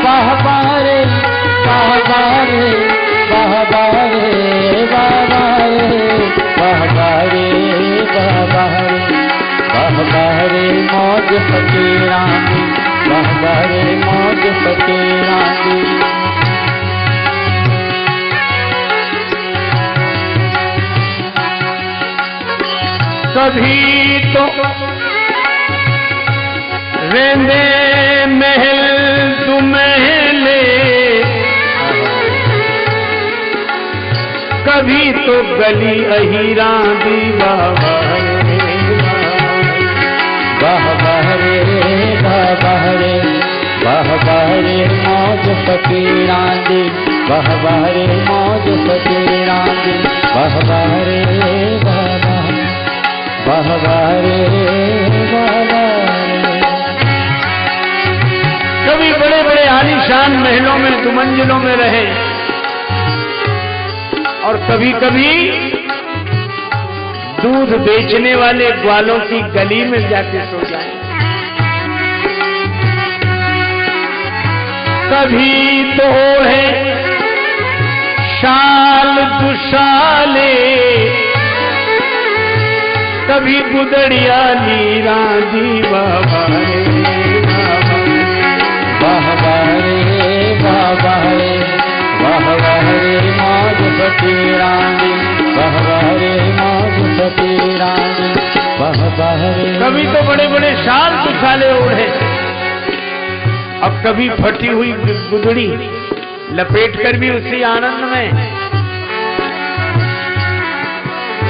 वाह वाह रे वाह वाह रे वाह वाह रे वाह वाह रे वाह वाह रे वाह वाह रे वाह वाह रे मौज फकीरां दी वाह वाह रे मौज फकीरां दी। कभी तो रेंदे महल तू महले, कभी तो गली अहीरा दी वाह वाह रे वाह वाह रे वाह वाह रे मौज फकीरां दी वाह वाह रे मौज फकीरां दी वाह वाह रे वाह वाह रे वाह रे। कभी बड़े बड़े आलीशान महलों में दुमंजिलों में रहे और कभी कभी दूध बेचने वाले ग्वालों की गली में जाके सो जाए। कभी तो है शाल दुशाले, कभी बुदड़िया नीरा दी वाह वाह रे वाह वाह रे वाह वाह रे वाह वाह रे मौज फकीरां दी वाह वाह रे मौज फकीरां दी वाह वाह रे। कभी तो बड़े बड़े शाल दुशाले ओढ़े अब कभी फटी हुई गुदड़ी लपेट कर भी उसी आनंद में।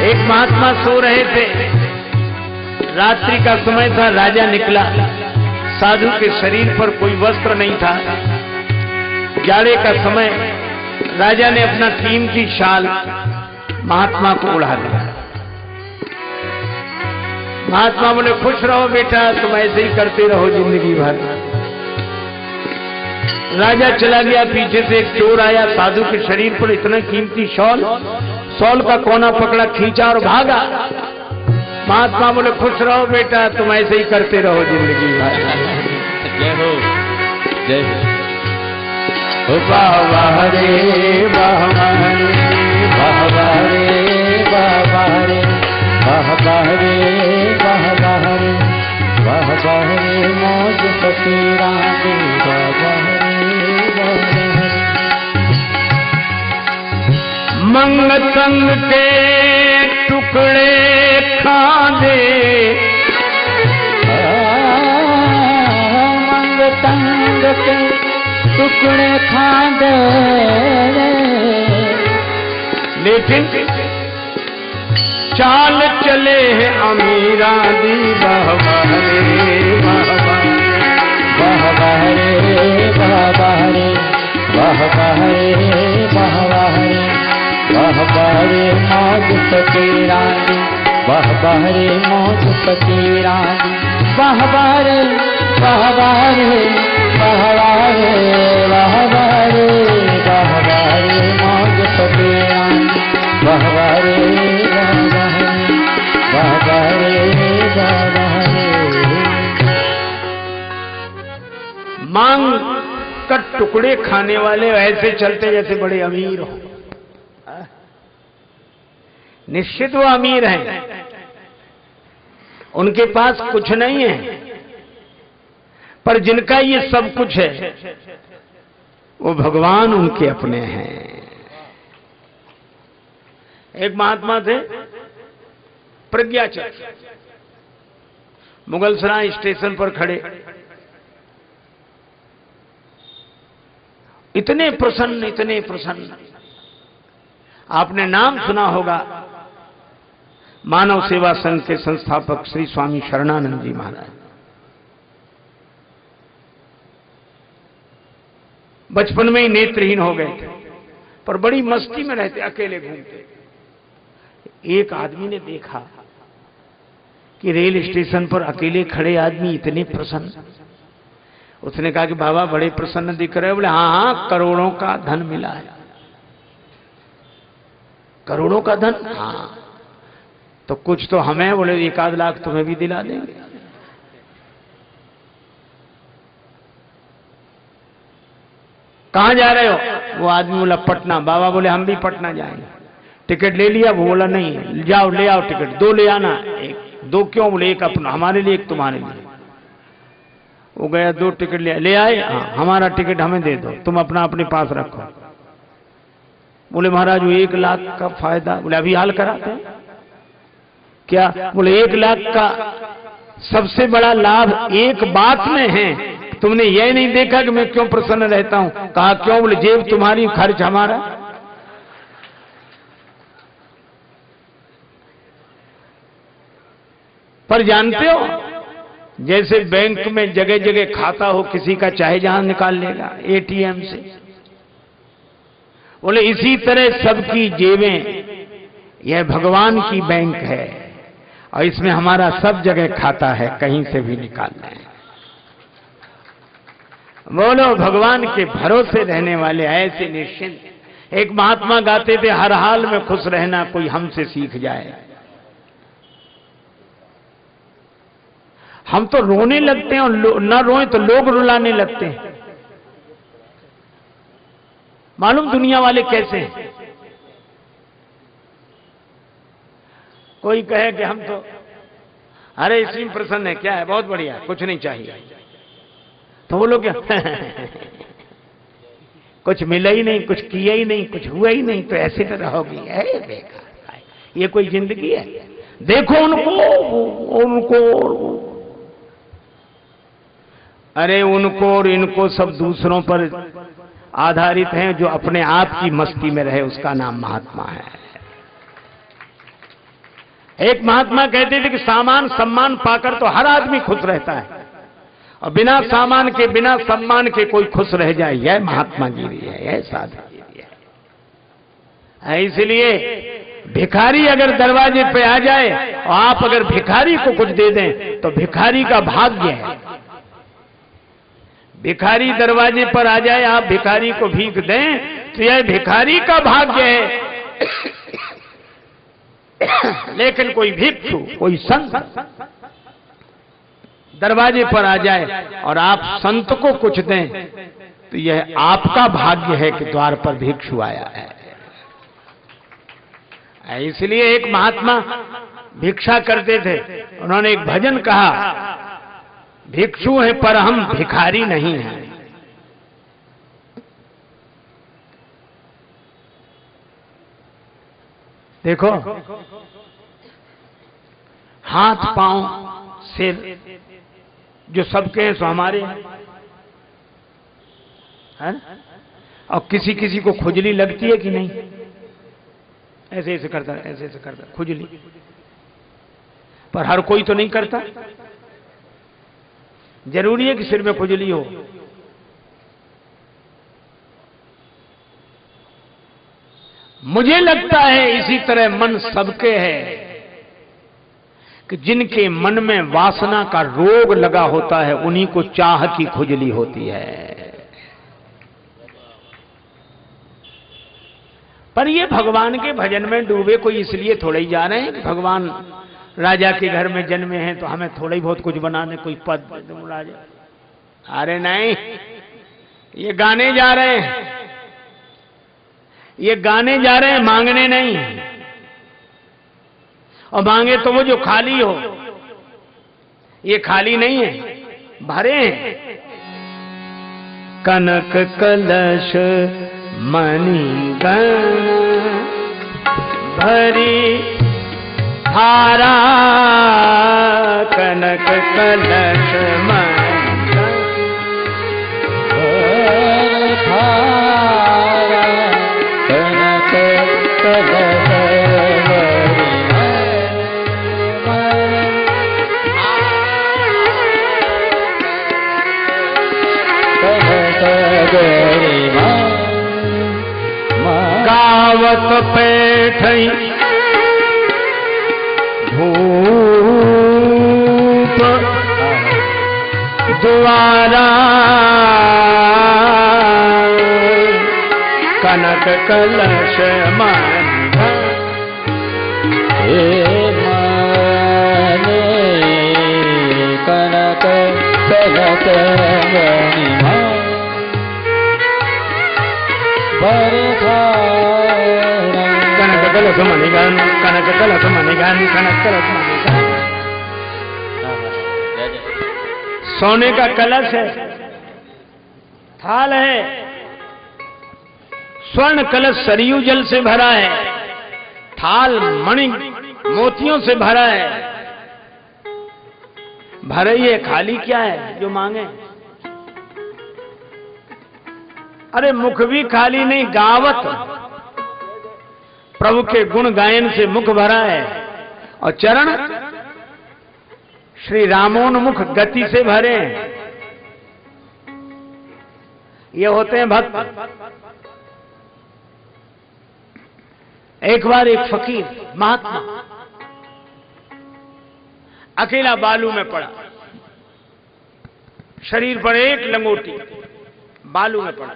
एक महात्मा सो रहे थे, रात्रि का समय था, राजा निकला, साधु के शरीर पर कोई वस्त्र नहीं था, जाड़े का समय, राजा ने अपना कीमती शाल महात्मा को उड़ा दिया। महात्मा बोले खुश रहो बेटा, तुम ऐसे ही करते रहो जिंदगी भर। राजा चला गया, पीछे से एक चोर आया, साधु के शरीर पर इतना कीमती शॉल का कोना पकड़ा, खींचा और भागा। महात्मा बोले खुश रहो बेटा, तुम ऐसे ही करते रहो जिंदगी भर। जय हो जय हो। वाह वाह रे वाह वाह रे वाह वाह रे वाह वाह रे वाह वाह रे वाह वाह रे वाह वाह रे मौज फकीरां दी वाह वाह रे वाह वाह रे। मंग तंग के टुकड़े खांदे, मंग तंग के टुकड़े खांदे, लेकिन चाल चले हैं अमीरा दी वाह वाह रे वाह वाह रे वाह वाह रे वाह वाह रे वाह वाह रे वाह वाह रे मौज फकीरां दी वाह वाह रे मौज फकीरां दी वाह वाह रे वाह वाह रे वाह वाह रे वाह वाह रे वाह वाह रे मौज फकीरां दी वाह वाह रे वाह वाह रे वाह वाह रे वाह वाह रे। मांग का टुकड़े खाने वाले ऐसे चलते जैसे बड़े अमीर हो। निश्चित वो अमीर हैं, उनके पास कुछ नहीं है, पर जिनका ये सब कुछ है वो भगवान उनके अपने हैं। एक महात्मा थे प्रज्ञाचर, मुगलसराय स्टेशन पर खड़े, इतने प्रसन्न। आपने नाम सुना होगा, मानव सेवा संघ के संस्थापक श्री स्वामी शरणानंद जी महाराज। बचपन में ही नेत्रहीन हो गए थे, पर बड़ी मस्ती में रहते, अकेले घूमते। एक आदमी ने देखा कि रेल स्टेशन पर अकेले खड़े आदमी इतने प्रसन्न। उसने कहा कि बाबा बड़े प्रसन्न दिख रहे हैं। बोले हाँ, करोड़ों का धन मिला है। करोड़ों का धन? हाँ। तो कुछ तो हमें, बोले 1-8 लाख तुम्हें भी दिला देंगे। कहाँ जा रहे हो? वो आदमी बोला पटना। बाबा बोले हम भी पटना जाएंगे। टिकट ले लिया? वो बोला नहीं। जाओ ले आओ टिकट, 2 ले आना। एक 2 क्यों? बोले एक अपना हमारे लिए, एक तुम्हारे लिए। वो गया 2 टिकट ले आए। हाँ, हमारा टिकट हमें दे दो, तुम अपना अपने पास रखो। बोले महाराज वो 1 लाख का फायदा। बोले अभी हाल कराते हैं क्या? बोले 1 लाख का सबसे बड़ा लाभ एक बात में है, तुमने यह नहीं देखा कि मैं क्यों प्रसन्न रहता हूं? कहा क्यों? बोले जेब तुम्हारी, खर्च हमारा। पर जानते हो, जैसे बैंक में जगह जगह खाता हो, किसी का चाहे जहां निकाल लेगा एटीएम से, बोले इसी तरह सबकी जेबें यह भगवान की बैंक है और इसमें हमारा सब जगह खाता है, कहीं से भी निकालना है। बोलो भगवान के भरोसे रहने वाले ऐसे निश्चिंत। एक महात्मा गाते थे, हर हाल में खुश रहना कोई हमसे सीख जाए। हम तो रोने लगते हैं और न रोए तो लोग रुलाने लगते हैं। मालूम दुनिया वाले कैसे हैं? कोई कहे कि हम तो अरे इसी में प्रसन्न है, क्या है, बहुत बढ़िया, कुछ नहीं चाहिए। तो बोलो क्या कुछ मिला ही नहीं, कुछ किया ही नहीं, कुछ हुआ ही नहीं, तो ऐसे तो रहोगी। बेकार, ये कोई जिंदगी है? देखो उनको अरे उनको और इनको सब दूसरों पर आधारित हैं। जो अपने आप की मस्ती में रहे उसका नाम महात्मा है। एक महात्मा कहते थे कि सामान सम्मान पाकर तो हर आदमी खुश रहता है, और बिना सामान के बिना सम्मान के कोई खुश रह जाए, यह महात्मा गिरी है, यह साधुगिरी है। इसलिए भिखारी अगर दरवाजे पे आ जाए और आप अगर भिखारी को कुछ दे दें तो भिखारी का भाग्य है। भिखारी दरवाजे पर आ जाए, आप भिखारी को भीख दें तो यह भिखारी का भाग्य है। लेकिन कोई भिक्षु, कोई संत दरवाजे पर आ जाए और आप संत को कुछ दें तो यह आपका भाग्य है कि द्वार पर भिक्षु आया है। इसलिए एक महात्मा भिक्षा करते थे, उन्होंने एक भजन कहा, भिक्षु हैं पर हम भिखारी नहीं हैं। देखो, हाथ पांव सिर जो सबके हैं सो हमारे हैं, है ना? और किसी किसी को खुजली लगती है कि नहीं? ऐसे ऐसे करता, ऐसे ऐसे करता खुजली, पर हर कोई तो नहीं करता। जरूरी है कि सिर में खुजली हो? मुझे लगता है इसी तरह मन सबके है कि जिनके मन में वासना का रोग लगा होता है उन्हीं को चाह की खुजली होती है। पर ये भगवान के भजन में डूबे कोई इसलिए थोड़े ही जा रहे हैं कि भगवान राजा के घर में जन्मे हैं तो हमें थोड़ा ही बहुत कुछ बनाने, कोई पद राजा। अरे नहीं, ये गाने जा रहे हैं, ये गाने जा रहे हैं, मांगने नहीं। और मांगे तो वो जो खाली हो, ये खाली नहीं है, भरे हैं। कनक कलश मणि गण भरी धारा, कनक कलश मणि धारा, कनक कलश गावत पैठई धूप द्वारा, कनक कलश मणि कनक कलश मणि बरधारम कनक कलश मणिगण कनक कलश मणिगण कनक कलश मणिगण। सोने का कलश है, थाल है, स्वर्ण कलश सरयू जल से भरा है, थाल मणि मोतियों से भरा है। भरे ये खाली क्या है जो मांगे? अरे मुख भी खाली नहीं, गावत प्रभु के गुण गायन से मुख भरा है, और चरण श्री रामोन्मुख गति से भरे हैं। ये होते हैं भक्त। एक बार एक फकीर महात्मा अकेला बालू में पड़ा, शरीर पर एक लंगोटी, बालू में पड़ा।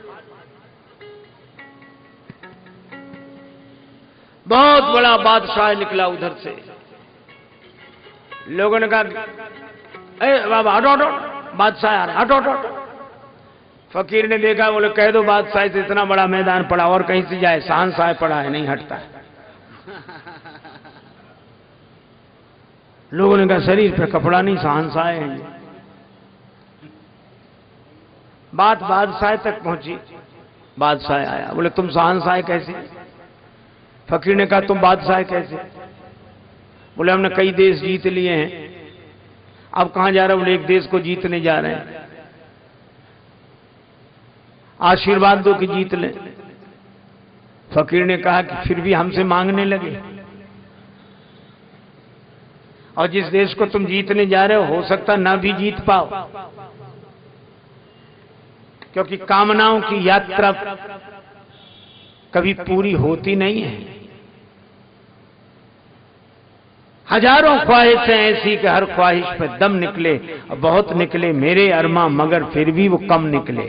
बहुत बड़ा बादशाह निकला उधर से। लोगों ने कहा, ए बाबा हटो हटो, बादशाह आ रहा, हटो हटो हटो। फकीर ने देखा, बोले कह दो बादशाह से इतना बड़ा मैदान पड़ा और कहीं से जाए, शहंशाह पड़ा है, नहीं हटता है। लोगों ने कहा शरीर पे कपड़ा नहीं, शहंशाह है। बात बादशाह तक पहुंची। बादशाह आया, बोले तुम शहंशाह कैसे? फकीर ने कहा तुम बादशाह कैसे? बोले हमने कई देश जीत लिए हैं, अब कहां जा रहे हो? बोले एक देश को जीतने जा रहे हैं, आशीर्वाद दो कि जीत लें। फकीर ने कहा कि फिर भी हमसे मांगने लगे, और जिस देश को तुम जीतने जा रहे हो सकता ना भी जीत पाओ, क्योंकि कामनाओं की यात्रा कभी पूरी होती नहीं है। हजारों ख्वाहिशें ऐसी कि हर ख्वाहिश पे दम निकले, और बहुत निकले मेरे अरमा, मगर फिर भी वो कम निकले।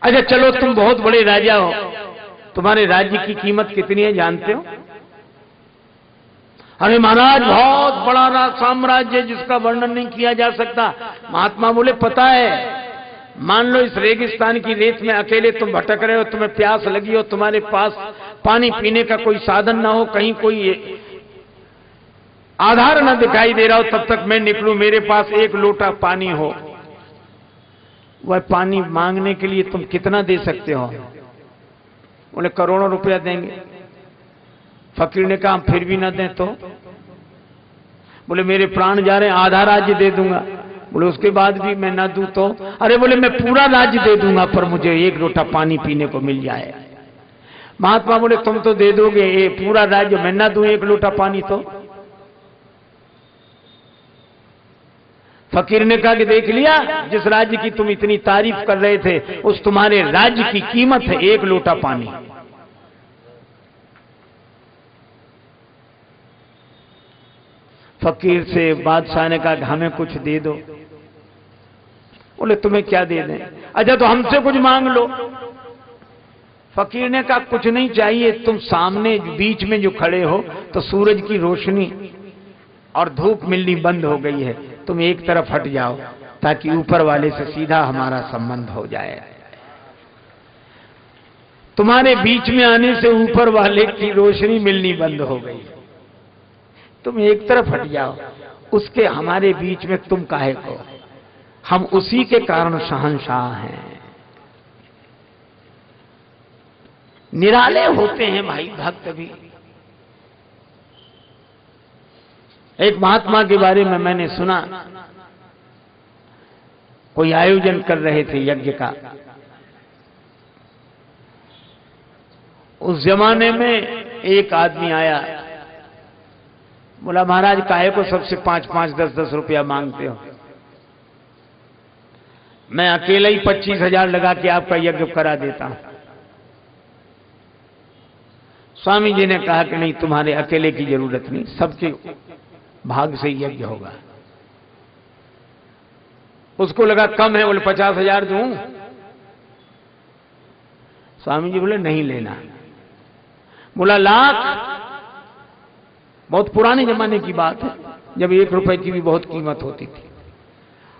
अच्छा चलो तुम बहुत बड़े राजा हो, तुम्हारे राज्य की कीमत कितनी है जानते हो? अरे महाराज बहुत बड़ा साम्राज्य जिसका वर्णन नहीं किया जा सकता। महात्मा बोले पता है, मान लो इस रेगिस्तान की रेत में अकेले तुम भटक रहे हो, तुम्हें प्यास लगी हो, तुम्हारे पास पानी पीने का कोई साधन ना हो, कहीं कोई आधार ना दिखाई दे रहा हो, तब तक मैं निकलूं, मेरे पास एक लोटा पानी हो, वह पानी मांगने के लिए तुम कितना दे सकते हो? बोले करोड़ों रुपया देंगे। फकीर ने कहा फिर भी ना दें तो? बोले मेरे प्राण जा रहे हैं, आधा राज्य दे दूंगा। बोले उसके बाद भी मैं ना दूं तो? अरे बोले मैं पूरा राज्य दे दूंगा, पर मुझे एक लोटा पानी पीने को मिल जाए। महात्मा बोले तुम तो दे दोगे ये पूरा राज्य, मैं ना दूं एक लोटा पानी तो? फकीर ने कहा कि देख लिया, जिस राज्य की तुम इतनी तारीफ कर रहे थे, उस तुम्हारे राज्य की कीमत है एक लोटा पानी। फकीर से बादशाह ने कहा हमें कुछ दे दो। बोले तुम्हें क्या दे दें? अच्छा तो हमसे कुछ मांग लो। फकीर ने कहा कुछ नहीं चाहिए, तुम सामने बीच में जो खड़े हो तो सूरज की रोशनी और धूप मिलनी बंद हो गई है, तुम एक तरफ हट जाओ ताकि ऊपर वाले से सीधा हमारा संबंध हो जाए। तुम्हारे बीच में आने से ऊपर वाले की रोशनी मिलनी बंद हो गई, तुम एक तरफ हट जाओ, उसके हमारे बीच में तुम काहे को? हम उसी के कारण शहंशाह हैं। निराले होते हैं भाई भक्त भी। एक महात्मा के बारे में मैंने सुना, कोई आयोजन कर रहे थे यज्ञ का। उस जमाने में एक आदमी आया, बोला महाराज काहे को सबसे 5-5, 10-10 रुपया मांगते हो? मैं अकेला ही 25,000 लगा के आपका यज्ञ करा देता हूं। स्वामी जी ने कहा कि नहीं, तुम्हारे अकेले की जरूरत नहीं, सबके भाग से यज्ञ होगा। उसको लगा कम है, बोले 50,000 दूं? स्वामी जी बोले नहीं लेना। बोला लाख? बहुत पुराने जमाने की बात है, जब 1 रुपए की भी बहुत कीमत होती थी।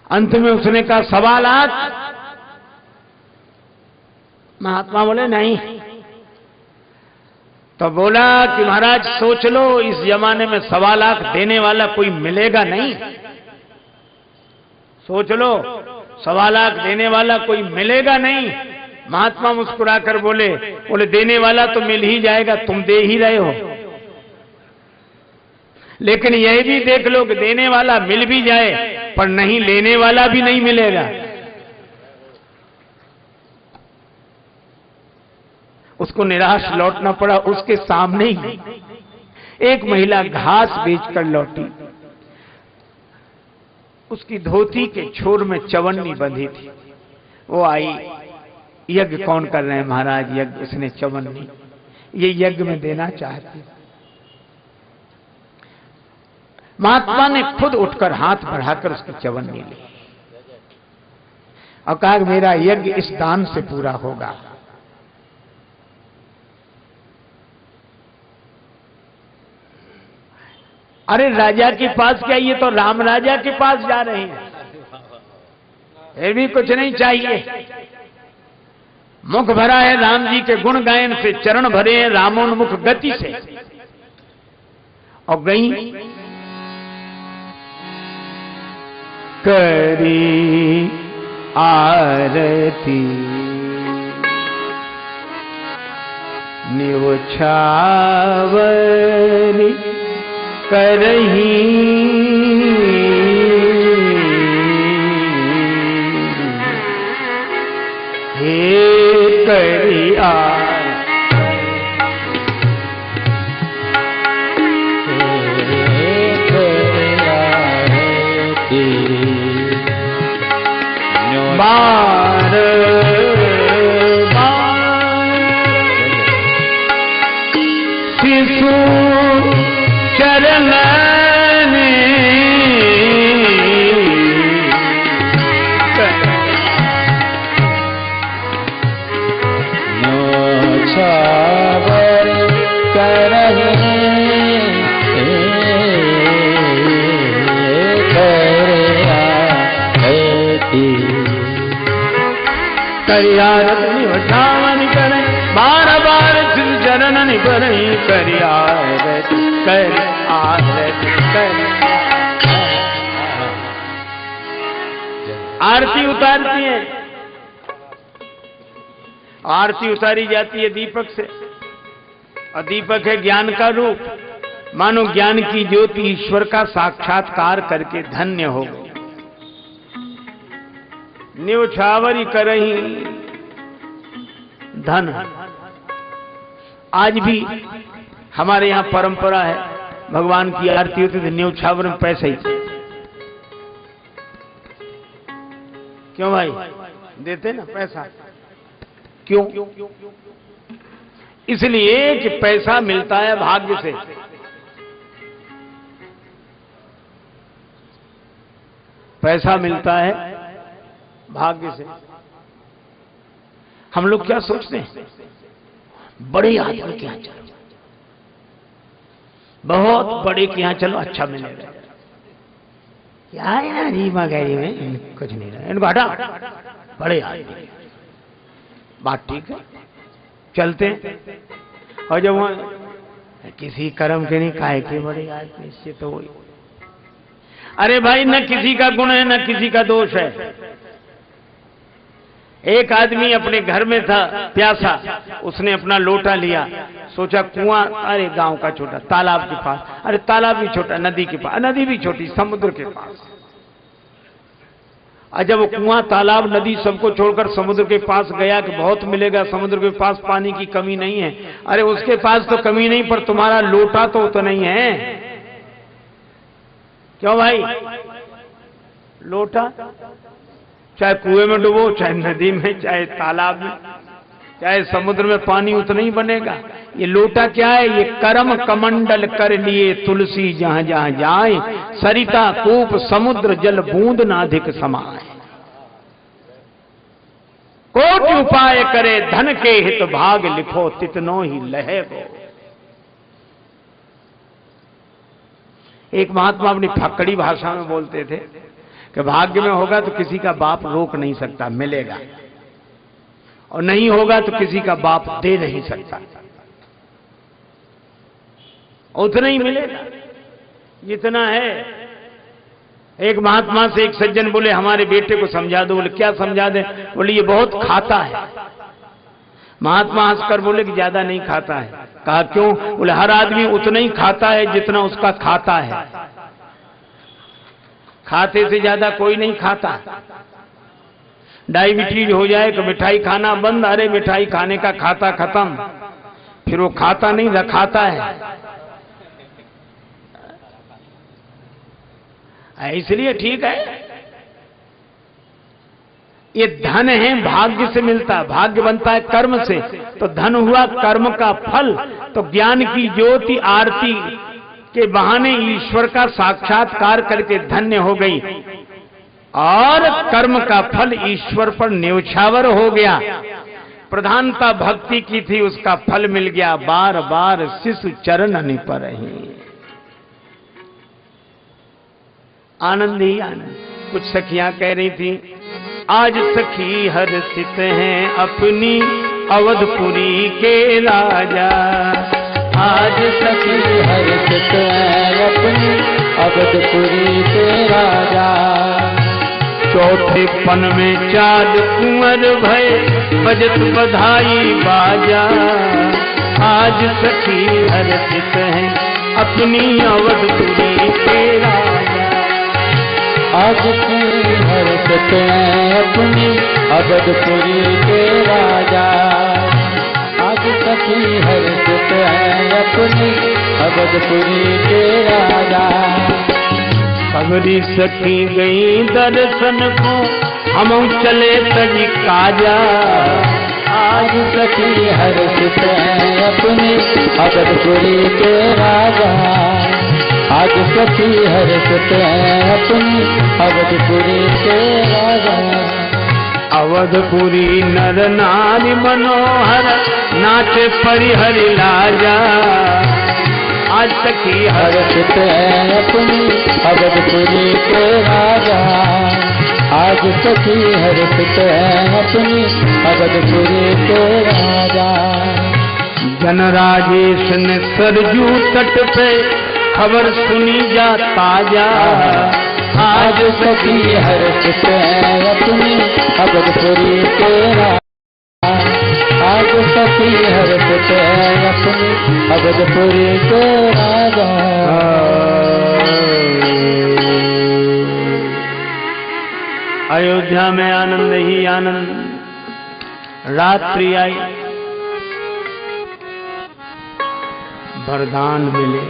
अंत में उसने कहा 1.25 लाख। महात्मा बोले नहीं। तो बोला कि महाराज सोच लो, इस जमाने में 1.25 लाख देने वाला कोई मिलेगा नहीं। सोच लो, 1.25 लाख देने वाला कोई मिलेगा नहीं। महात्मा मुस्कुराकर बोले देने वाला तो मिल ही जाएगा, तुम दे ही रहे हो। लेकिन यह भी देख लो कि देने वाला मिल भी जाए पर नहीं लेने वाला भी नहीं मिलेगा। उसको निराश लौटना पड़ा। उसके सामने ही एक महिला घास बेचकर लौटी। उसकी धोती के छोर में चवन्नी बंधी थी। वो आई, यज्ञ कौन कर रहे हैं महाराज? यज्ञ। उसने चवन्नी ये यज्ञ में देना चाहती। महात्मा ने खुद उठकर हाथ बढ़ाकर उसकी चवन्नी ली और कहा मेरा यज्ञ इस दान से पूरा होगा। अरे राजा के पास क्या, ये तो राम राजा के पास जा रहे हैं, ये भी कुछ नहीं चाहिए। मुख भरा है राम जी के गुण गायन से, चरण भरे हैं रामोन्मुख गति से। और गई करी आरती निउछावरी करही हे करी बार शिशु चरण करियारती वठावन करे बार बार चरण निपरई करियारती कर आरती कर। आरती उतारती है, आरती उतारी जाती है दीपक से। और दीपक है ज्ञान का रूप। मानो ज्ञान की ज्योति ईश्वर का साक्षात्कार करके धन्य हो गई। न्यौछावरी करही धन। आज भी हमारे यहां परंपरा है, भगवान की आरती होती तो न्यौछावर में पैसे ही। क्यों भाई देते ना पैसा? क्यों? इसलिए कि पैसा मिलता है भाग्य से। पैसा मिलता है भाग्य से। हम लोग क्या सोचते हैं, बड़े आदमी के यहां चलो, बहुत बड़े के यहां चलो अच्छा मिलेगा। क्या है ना रीमा गैरी में कुछ नहीं रहा, इनको हटा, बड़े आदमी। बात ठीक है, चलते हैं। और जब वहां किसी कर्म के नहीं काहे के बड़े आदमी से, तो वही। अरे भाई न किसी का गुण है न किसी का दोष है। एक आदमी अपने घर में था प्यासा, उसने अपना लोटा लिया, सोचा कुआं, अरे गांव का छोटा तालाब के पास, अरे तालाब भी छोटा, नदी के पास, नदी भी छोटी, समुद्र के पास। और जब वो कुआं तालाब नदी सबको छोड़कर समुद्र के पास गया कि बहुत मिलेगा, समुद्र के पास पानी की कमी नहीं है। अरे उसके पास तो कमी नहीं, पर तुम्हारा लोटा तो उतना नहीं है। क्यों भाई? लोटा चाहे कुएं में डुबो, चाहे नदी में, चाहे तालाब में, चाहे समुद्र में, पानी उतना ही बनेगा। ये लोटा क्या है? ये कर्म कमंडल कर लिए तुलसी जहां जहां जाए, सरिता कूप समुद्र जल बूंद नाधिक समाए। कोटि उपाय करे धन के हित भाग लिखो, तितनो ही लहे गो। एक महात्मा अपनी फक्कड़ी भाषा में बोलते थे कि भाग्य में होगा तो किसी का बाप रोक नहीं सकता, मिलेगा, और नहीं होगा तो किसी का बाप दे नहीं सकता, उतना ही मिलेगा जितना है। एक महात्मा से एक सज्जन बोले हमारे बेटे को समझा दो। बोले क्या समझा दे? बोले ये बहुत खाता है। महात्मा हंसकर बोले कि ज्यादा नहीं खाता है। कहा क्यों? बोले हर आदमी उतना ही खाता है जितना उसका खाता है, खाते से ज्यादा कोई नहीं खाता। डायबिटीज हो जाए तो मिठाई खाना बंद, अरे मिठाई खाने का खाता खत्म, फिर वो खाता नहीं रखाता है। इसलिए ठीक है, ये धन है भाग्य से मिलता है, भाग्य बनता है कर्म से, तो धन हुआ कर्म का फल। तो ज्ञान की ज्योति आरती के बहाने ईश्वर का साक्षात्कार करके धन्य हो गई, और कर्म का फल ईश्वर पर न्यौछावर हो गया। प्रधानता भक्ति की थी, उसका फल मिल गया। बार बार शिशु चरण निपरहि, आनंद ही आनंद। कुछ सखियां कह रही थी आज सखी हर्षित हैं अपनी अवधपुरी के राजा, आज सखी हर्षित हैं अपनी अवधपुरी के राजा। चौथे पन में चार कुंवर भय बजत बधाई बाजा, आज सखी हर्षित हैं अपनी अवधपुरी के राजा। आज सखी हर्षित हैं अपनी अवधपुरी के राजा, आज सखी हर्षित हैं अपनी अवधपुरी के राजा। सबरी सखी गई दर्शन को हम चले तजी काजा, आज सखी हर्षित हैं अपनी अवधपुरी के राजा, आज सखी हर्षित हैं अपनी अवधपुरी के राजा। अवधपुरी नर नारी मनोहर नाचे परिहरि लाजा, आज सखी हर्षित हैं अपनी अवधपुरी के राजा, आज सखी हर्षित हैं अपनी अवधपुरी के राजा। जनराजेश ने सरजू तट पे खबर सुनी जा ताजा, आज सखी हर्षित हैं अपनी अवधपुरी के राजा, आज सखी हर्षित हैं अपनी अवधपुरी के राजा। अयोध्या में आनंद ही आनंद। रात्रि आई, वरदान मिले,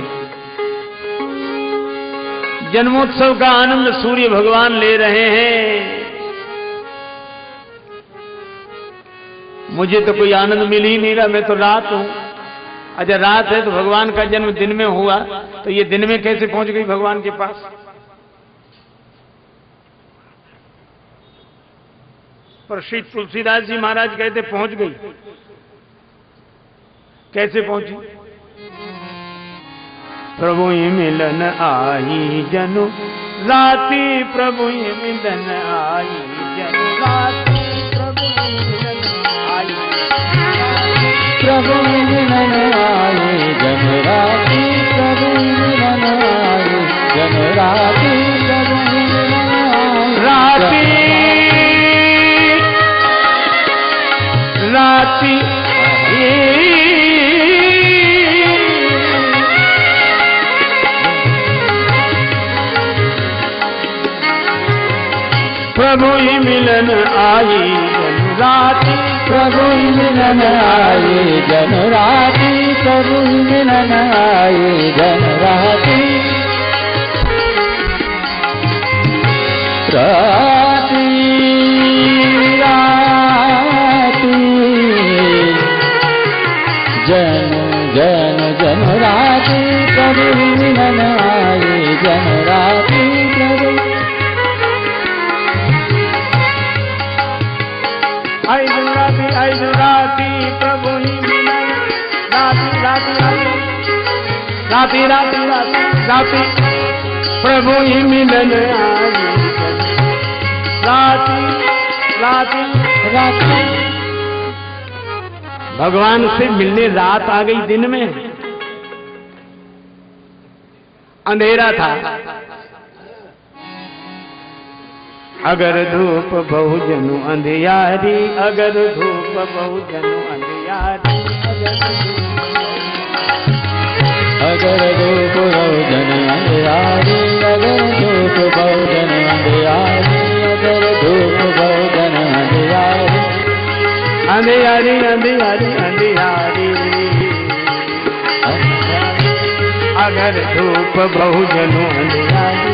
जन्मोत्सव का आनंद सूर्य भगवान ले रहे हैं। मुझे तो कोई आनंद मिल ही नहीं रहा, मैं तो रात हूं। अच्छा रात है तो भगवान का जन्म दिन में हुआ, तो ये दिन में कैसे पहुंच गई भगवान के पास? पर श्री तुलसीदास जी महाराज कहते पहुंच गई। कैसे पहुंची? प्रभु ही मिलन आई जनु राती, प्रभु ही मिलन आई जनु राती, प्रभु ही मिलन आई, प्रभु ही मिलन आई जनु राती, प्रभु ही मिलन आई जनु राती, प्रभु ही मिलन आई राती प्रभु ही मिलन आई जनु राती, प्रभु ही मिलन आई जनु राती, प्रभु ही मिलन आई जनु राती। राती राती जनु जनु जनु राती, प्रभु ही मिलन आई जनु राती, प्रभु आई जनु राती, प्रभु ही मिलन राती राती राती राती राती राती, प्रभु ही मिलन आई राती राती भगवान से मिलने रात आ गई, दिन में अंधेरा था। अगर धूप बहुजनु अंधियारी, अगर धूप बहुजनु अंधियारी, अगर धूप बहुजन अंधियारी, अगर धूप बहुजन अंधियारी, अगर धूप बहुजन अंधियारी, अंधियारी अंधियारी अंधियारी, अगर धूप बहुजनु अंधियारी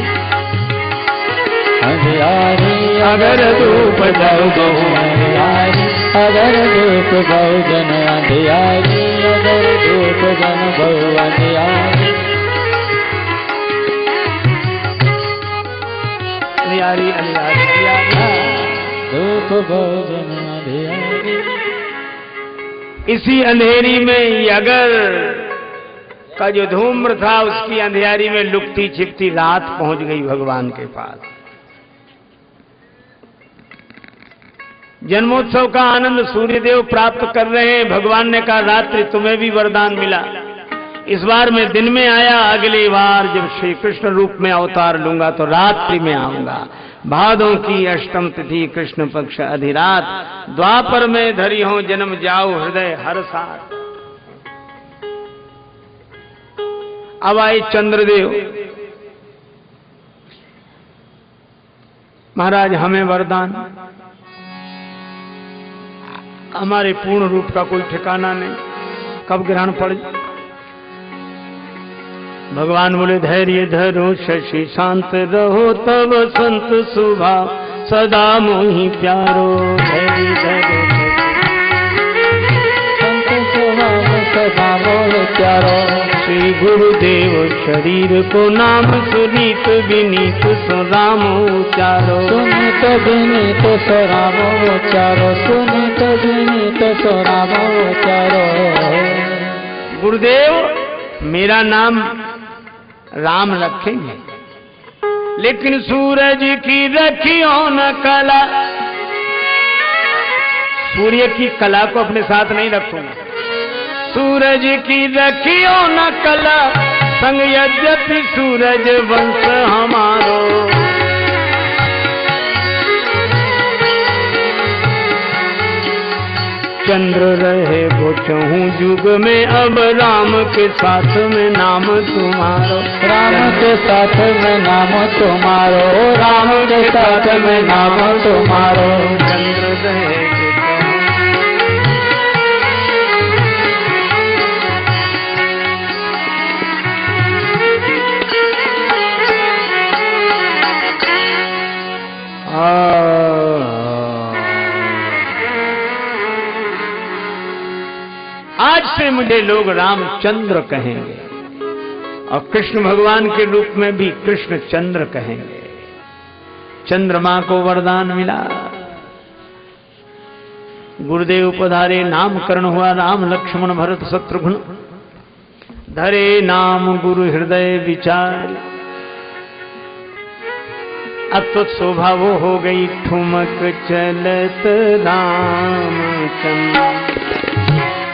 अंधियारी, अगर धूप बहुजनु अंधियारी, अगर धूप बहुजन अंधियारी, अगर धूप जन बहु अंधियारी, अंधियारी अंधियारी, धूप बहुजन अंधियारी। इसी अंधेरी में अगर का जो धूम्र था, उसकी अंधियारी में लुकती छिपती रात पहुंच गई भगवान के पास। जन्मोत्सव का आनंद सूर्यदेव प्राप्त कर रहे हैं। भगवान ने कहा रात्रि तुम्हें भी वरदान मिला, इस बार मैं दिन में आया, अगली बार जब श्री कृष्ण रूप में अवतार लूंगा तो रात्रि में आऊंगा। भादों की अष्टम तिथि कृष्ण पक्ष अधिरात, द्वापर में धरी हो जन्म जाओ हृदय हर साथ। अब आए चंद्रदेव, महाराज हमें वरदान, हमारे पूर्ण रूप का कोई ठिकाना नहीं, कब ग्रहण पड़ जाए। भगवान बोले धैर्य धरो शशि शांत रहो, तब संत सुभाव सदा मोहि प्यारो। धैर्य धरो संत सुभाव सदा मोहि प्यारो। श्री गुरुदेव शरीर को नाम सुनीत विनीत सो राम उचारो। सुनीत विनीत सो राम उचारो, सुनीत विनीत सो राम उचारो। गुरुदेव मेरा नाम राम रखेंगे, लेकिन सूरज की रखियो न कला, सूर्य की कला को अपने साथ नहीं रखूंगा। सूरज की रखियो न कला, संग यद्यपि सूरज वंश हमारो। चंद्र रहे वो चहूं युग में, अब राम के साथ में नाम तुम्हारो। राम के साथ में नाम तुम्हारो, राम के साथ में नाम तुम्हारो। चंद्र रहे आज से मुझे लोग रामचंद्र कहेंगे, और कृष्ण भगवान के रूप में भी कृष्ण चंद्र कहेंगे। चंद्रमा को वरदान मिला, गुरुदेव पधारे, नामकरण हुआ राम लक्ष्मण भरत शत्रुघ्न। धरे नाम गुरु हृदय विचार, अब तो शोभा वो हो गई ठुमक चलत रामचंद्र।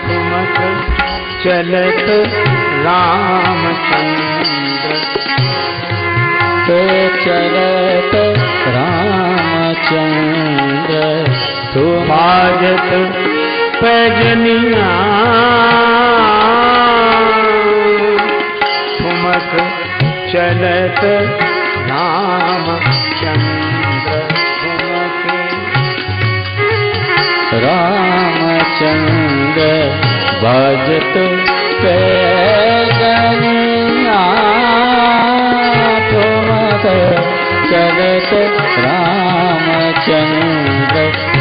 ठुमक चलत रामचंद्र, तो चलत रामचंद्र। तुम बाजत पैजनिया, ठुमक चलत रामचंद्र। ठुमक रामचंद्र बाजत पैजनिया, ठुमक चलत रामचंद्र।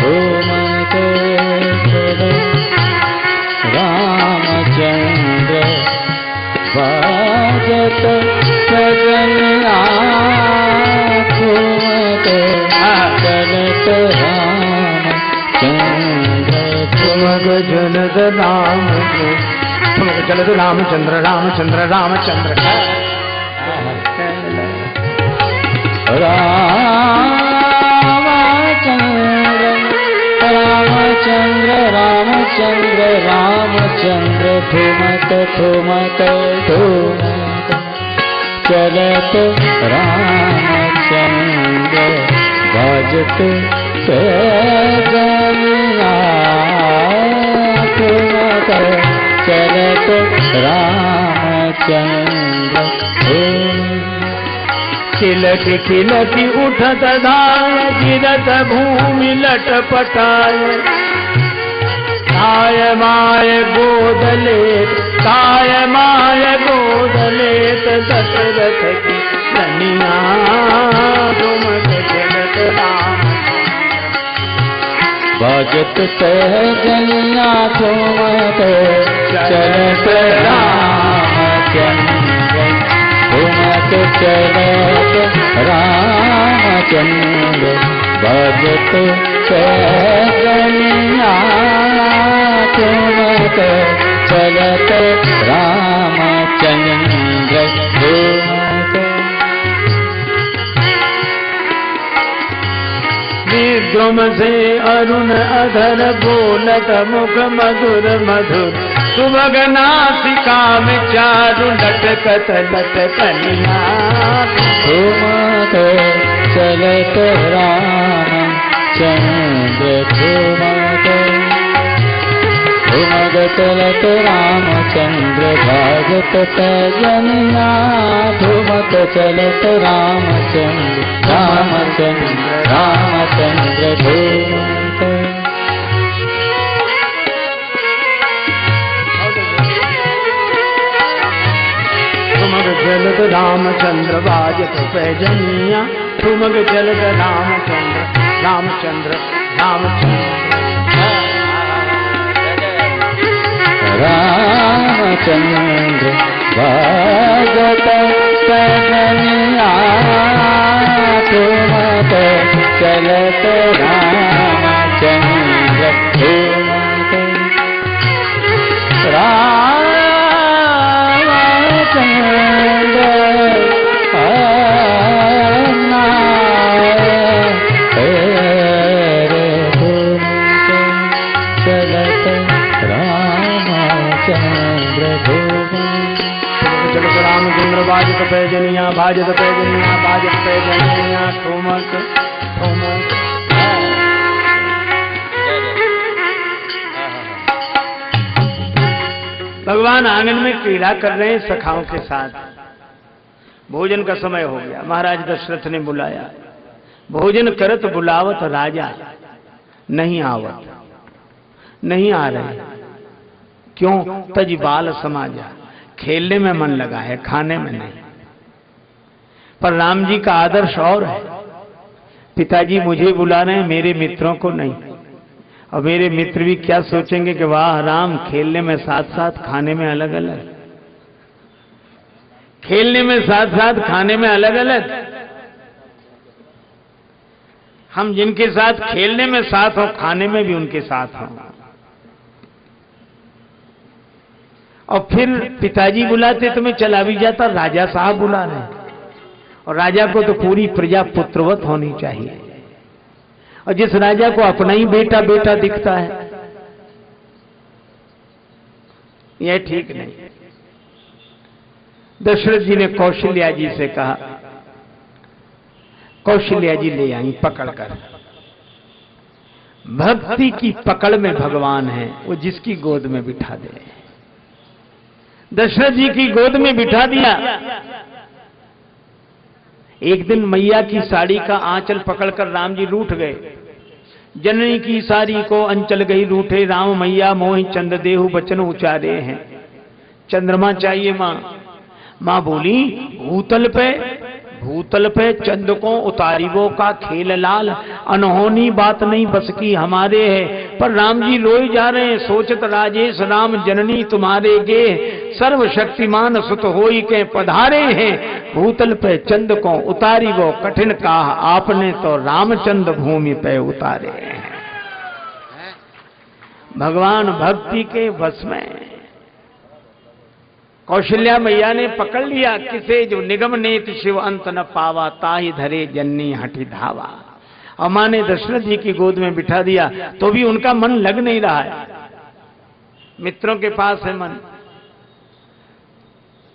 ठुमक चलत रामचंद्र बाजत पैजनिया, ठुमक चलत रामचंद्र। ठुमक चलत राम, ठुमक चलत रामचंद्र। रामचंद्र रामचंद्र राम रामचंद्र ठुमक ठुमक ठुमक चलत रामचंद्र भजत पैजनिया ठुमक चलत रामचंद्र। खिलक खिलक उठत धाय गिरत भूमि लटपटाय काय माय गोदले काय माय गोदले दशरथ की कन्या ठुमक चलत राम भजत पैजनिया ठुमक चलत रामचंद्र ठुमक चलत रामचंद्र भजत पैजनिया ठुमक चलत रामचंद्र ठुमक। द्रुम से अरुण अधर बोलत मुख मधुर मधुर सुभग नासिका में चारु लटकत लटकनिया ठुमक चलत रामचंद्र ठुमक ठुमक चलत रामचंद्र भजत पैजनिया ठुमक चलत रामचंद्र रामचंद्र रामचंद्र ठुमक। ठुमक चलत रामचंद्र बाजत पैजनिया ठुमक चलत रामचंद्र रामचंद्र रामचंद्र रामचंद्र भजत पैजनिया ठुमक चलत रामचंद्र ठुमक रामचंद्र चलत रामचंद्र चलत रामचंद्र बाजत पैजनिया भाजत पैजनिया बाजत पैजनिया ठुमक ठुमक। भगवान आंगन में क्रीड़ा कर रहे हैं सखाओं के साथ। भोजन का समय हो गया, महाराज दशरथ ने बुलाया। भोजन करत बुलावत राजा नहीं आवत, नहीं आ रहे। क्यों? तज बाल समाजा, खेलने में मन लगा है, खाने में नहीं। पर राम जी का आदर्श और है, पिताजी मुझे बुला रहे हैं, मेरे मित्रों को नहीं। और मेरे मित्र भी क्या सोचेंगे कि वाह राम खेलने में साथ साथ खाने में अलग अलग, खेलने में साथ साथ खाने में अलग अलग। हम जिनके साथ खेलने में साथ हो, खाने में भी उनके साथ हो। और फिर पिताजी बुलाते तो मैं चला भी जाता, राजा साहब बुला रहे हैं। और राजा को तो पूरी प्रजा पुत्रवत होनी चाहिए। और जिस राजा को अपना ही बेटा बेटा दिखता है, यह ठीक नहीं। दशरथ जी ने कौशल्या जी से कहा, कौशल्या जी ले आई पकड़कर। भक्ति की पकड़ में भगवान है, वो जिसकी गोद में बिठा दे। दशरथ जी की गोद में बिठा दिया। एक दिन मैया की साड़ी का आंचल पकड़कर राम जी रूठ गए। जननी की साड़ी को अंचल गई रूठे, राम मैया मोहि चंद देहु बचन उचारे हैं। चंद्रमा चाहिए मां। मां बोली भूतल पे चंद को उतारिबो का खेल लाल, अनहोनी बात नहीं बस की हमारे है। पर राम जी रोए जा रहे हैं, सोचत राजेश राम जननी तुम्हारे गे, सर्वशक्तिमान सुत होई के पधारे हैं। भूतल पे चंद को उतारिबो कठिन काह, आपने तो रामचंद्र भूमि पे उतारे हैं। भगवान भक्ति के वश में। कौशल्या मैया ने पकड़ लिया, किसे जो निगम नेत शिव अंत न पावा, ताहि धरे जननी हठी धावा। और मां ने दशरथ जी की गोद में बिठा दिया, तो भी उनका मन लग नहीं रहा है। मित्रों के पास है मन।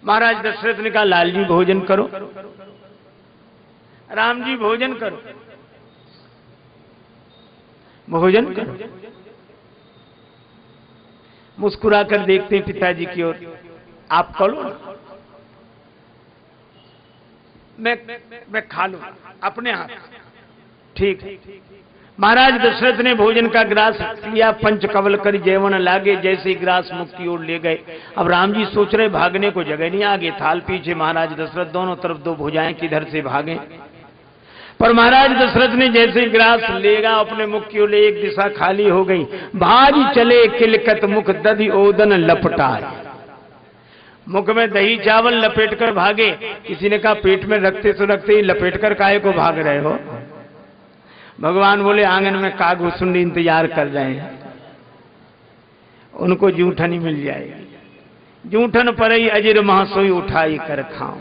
महाराज दशरथ ने कहा लाल जी भोजन करो, राम जी भोजन करो, भोजन करो। मुस्कुराकर देखते हैं पिताजी की ओर, आप करो ना, मैं खा लूं अपने हाथ। ठीक है। महाराज दशरथ ने भोजन का ग्रास लिया, पंच कवल कर जेवन लागे, जैसे ग्रास मुख की ओर ले गए। अब राम जी सोच रहे भागने को जगह नहीं, आगे थाल पीछे महाराज दशरथ, दोनों तरफ दो भुजाएं, किधर से भागे। पर महाराज दशरथ ने जैसे ग्रास लेगा अपने मुख की ओर, एक दिशा खाली हो गई। भाज चले किलकत मुख दधि ओदन लपटाए, मुख में दही चावल लपेट कर भागे। किसी ने कहा पेट में रखते तो रखते ही लपेट कर काहे को भाग रहे हो? भगवान बोले आंगन में कागभूसुंडी इंतजार कर रहे हैं, उनको जूठन ही मिल जाएगी। जूठन पर ही अजिर महासोई उठाई कर खाओ।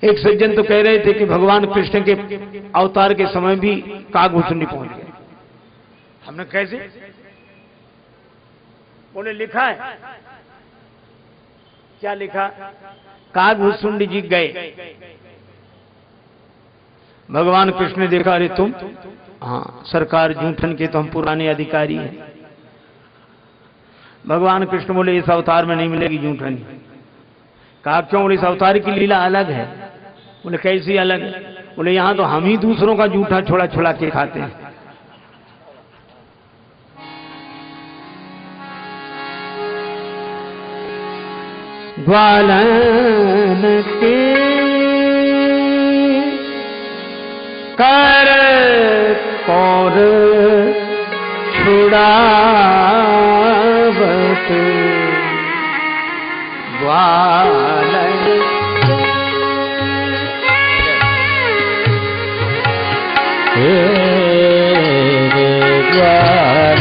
एक सज्जन तो कह रहे थे कि भगवान कृष्ण के अवतार के समय भी कागभूसुंडी पहुंच गए। हमने कैसे? बोले लिखा है। क्या लिखा? कागभूसुंडी जी गए। भगवान कृष्ण ने देखा, अरे तुम? हाँ सरकार, जूठन के तो हम पुराने अधिकारी हैं। भगवान कृष्ण बोले इस अवतार में नहीं मिलेगी जूठन। कहा क्यों? बोले इस अवतार की लीला अलग है। बोले कैसी अलग है? बोले यहां तो हम ही दूसरों का जूठा छोड़ा छोड़ा के खाते हैं। ग्वालन के कर कौर छुड़ावत, ग्वालन कर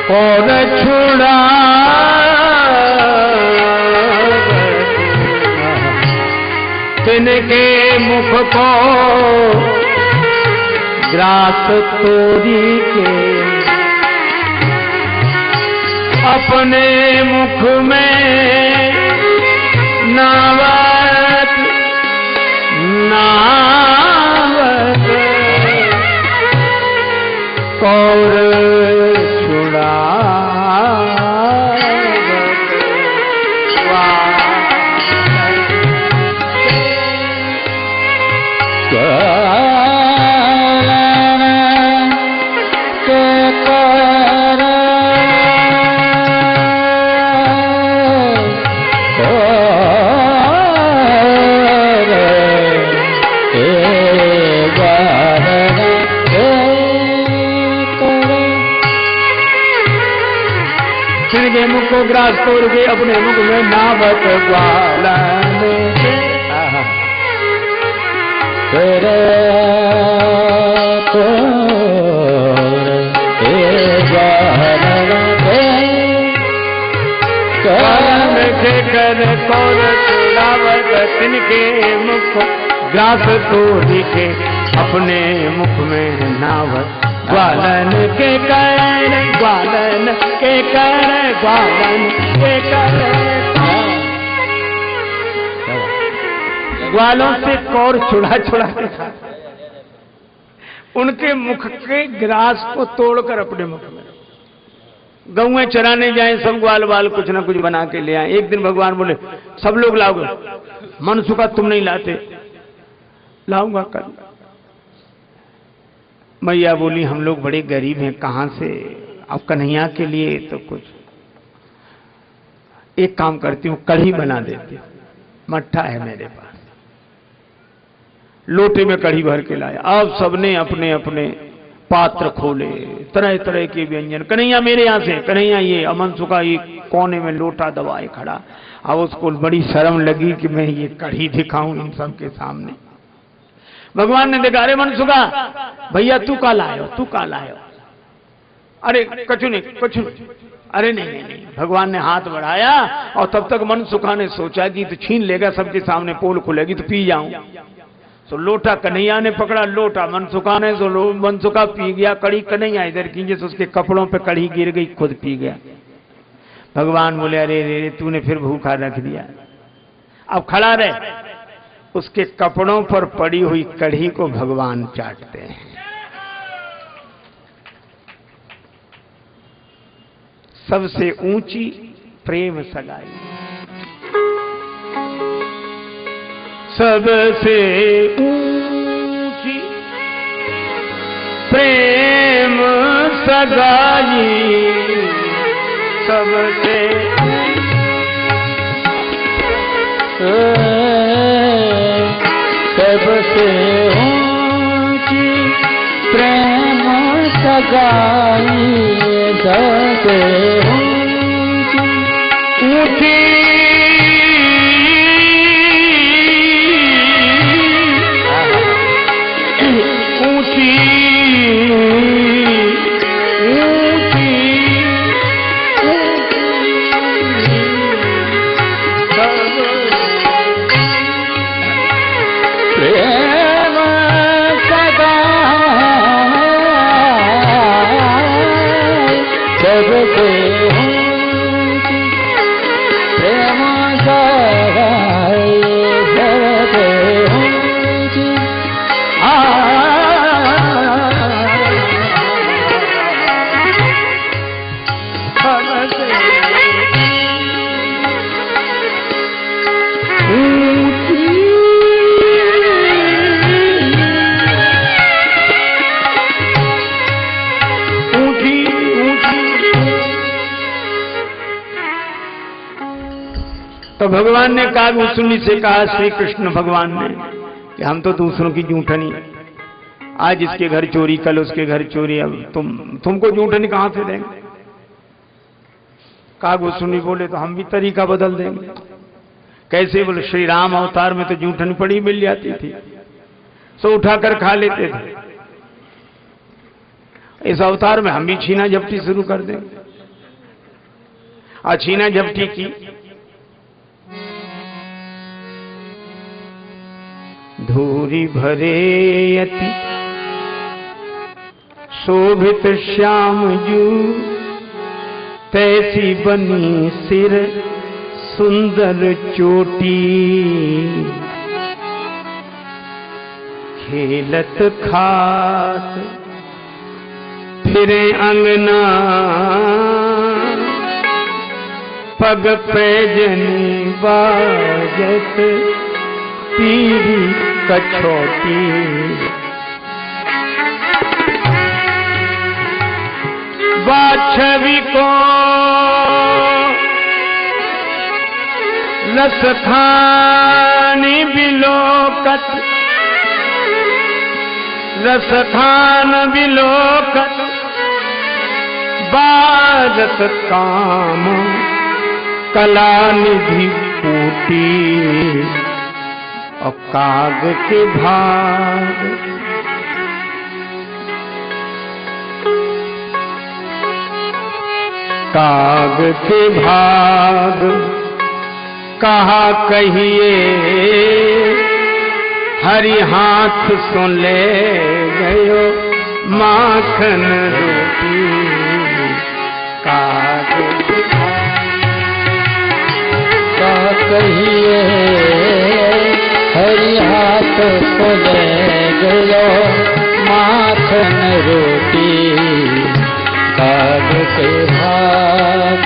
कौर छुड़ा तिनके मुख को ग्रास तोड़ी के, अपने मुख में नावत नावत कौर ग्रास तोड़ के अपने मुख में नावत ग्वालन करे कर कौर छुड़ावत, तिनके मुख ग्रास तोड़ के अपने मुख में नावत ग्वालन के कर, ग्वालन के कर, ग्वालन के कर। ग्वालों से कौर छुड़ा छुड़ा के खा, उनके मुख के ग्रास को तोड़कर अपने मुख में। गौएं चराने जाए सब ग्वाल वाल कुछ ना कुछ बना के ले आए। एक दिन भगवान बोले सब लोग लाओगे, मनसुखा तुम नहीं लाते, लाऊंगा कल। मैया बोली हम लोग बड़े गरीब हैं, कहां से? अब कन्हैया के लिए तो कुछ एक काम करती हूं, कढ़ी बना देती हूं, मट्ठा है मेरे पास। लोटे में कढ़ी भर के लाया। अब सबने अपने अपने पात्र खोले, तरह तरह के व्यंजन। कन्हैया मेरे यहां से, कन्हैया ये अमनसुखा ये कोने में लोटा दबाए खड़ा। अब उसको बड़ी शर्म लगी कि मैं ये कढ़ी दिखाऊं इन सबके सामने। भगवान ने देखा, अरे मनसुखा भैया तू का लायो, तू का लायो? अरे कछु नहीं, कछु नहीं। अरे नहीं नहीं नहीं। भगवान ने हाथ बढ़ाया और तब तक मनसुखा ने सोचा कि तो छीन लेगा सबके सामने, पोल खुलेगी तो पी जाऊं। सो लोटा कन्हैया ने पकड़ा, लोटा मनसुखा ने, सो मनसुखा पी गया, कड़ी कन्हैया इधर की जैसे उसके कपड़ों पे कड़ी गिर गई, खुद पी गया। भगवान बोले अरे रे तूने फिर भूखा रख दिया, अब खड़ा रहे। उसके कपड़ों पर पड़ी हुई कड़ी को भगवान चाटते हैं। सबसे ऊंची प्रेम सगाई, सबसे ऊंची प्रेम सगाई, सबसे सबसे ऊंची प्रेम सगाई, सबसे ऊंची ऊंची ऊंची तो भगवान ने कागभूषणी से कहा, श्री कृष्ण भगवान ने, कि हम तो दूसरों की जूठनी, आज इसके घर चोरी, कल उसके घर चोरी, अब तुमको जूठनी कहां से देंगे। कागभूषणी बोले तो हम भी तरीका बदल देंगे। कैसे? बोले श्री राम अवतार में तो जूठनी पड़ी मिल जाती थी, सो उठाकर खा लेते थे। इस अवतार में हम भी छीना झपटी शुरू कर देंगे। और छीना झपटी की धूरी भरे अति शोभित श्याम जू, तैसी बनी सिर सुंदर चोटी, खेलत खात फिरे अंगना, पग पैजनी बाजत पीरी कछोटी, बाछवी को रस खानी बिलोकत, रस खान बिलोकत, बारत काम कला निधि फूटी, और काग के भाग काग के भाग कहा कहिए, हरि हाथ सुन ले गयो माखन रोटी, काग के भाग कहा कहिए, हरि हाथ को ले गयो माखन रोटी, काग के भाग